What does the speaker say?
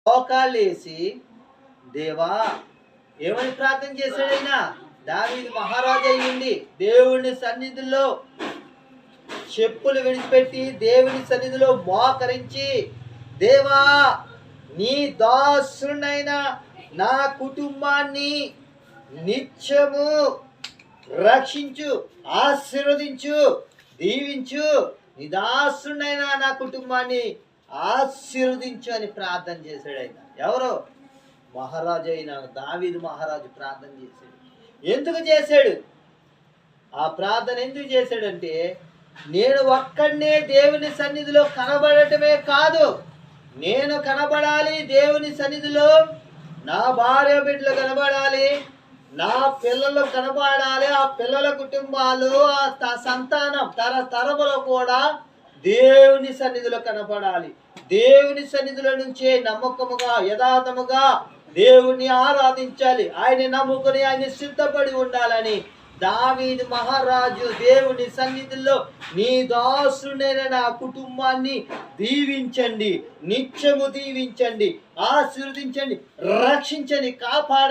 మోకాళ్ళేసి దేవా ఏమని ప్రార్థన చేశాడైనా? దావీదు మహారాజు అయ్యింది దేవుని సన్నిధిలో చెప్పులు విడిచిపెట్టి దేవుని సన్నిధిలో మోకరించి, దేవా నీ దాసునైన నా కుటుంబాన్ని నిత్యము రక్షించు, ఆశీర్వదించు, దీవించు, నీ దాసునైన నా కుటుంబాన్ని ఆశీర్వదించు అని ప్రార్థన చేశాడు. ఆయన ఎవరు? మహారాజు అయిన దావీదు మహారాజు ప్రార్థన చేశాడు. ఎందుకు చేశాడు? ఆ ప్రార్థన ఎందుకు చేశాడంటే, నేను ఒక్కడనే దేవుని సన్నిధిలో కనబడటమే కాదు, నేను కనబడాలి దేవుని సన్నిధిలో, నా భార్య బిడ్డలు కనబడాలి, నా పిల్లలు కనబడాలి, ఆ పిల్లల కుటుంబాలు, ఆ సంతానం తరతరములు కూడా దేవుని సన్నిధిలో కనపడాలి. దేవుని సన్నిధిలో నుంచే నమ్మకముగా యథార్థముగా దేవుని ఆరాధించాలి. ఆయన నమ్ముకుని ఆయన సిద్ధపడి ఉండాలని దావీదు మహారాజు దేవుని సన్నిధిలో, నీ దాసుడైన నా కుటుంబాన్ని దీవించండి, నిత్యము దీవించండి, ఆశీర్వదించండి, రక్షించండి, కాపాడండి.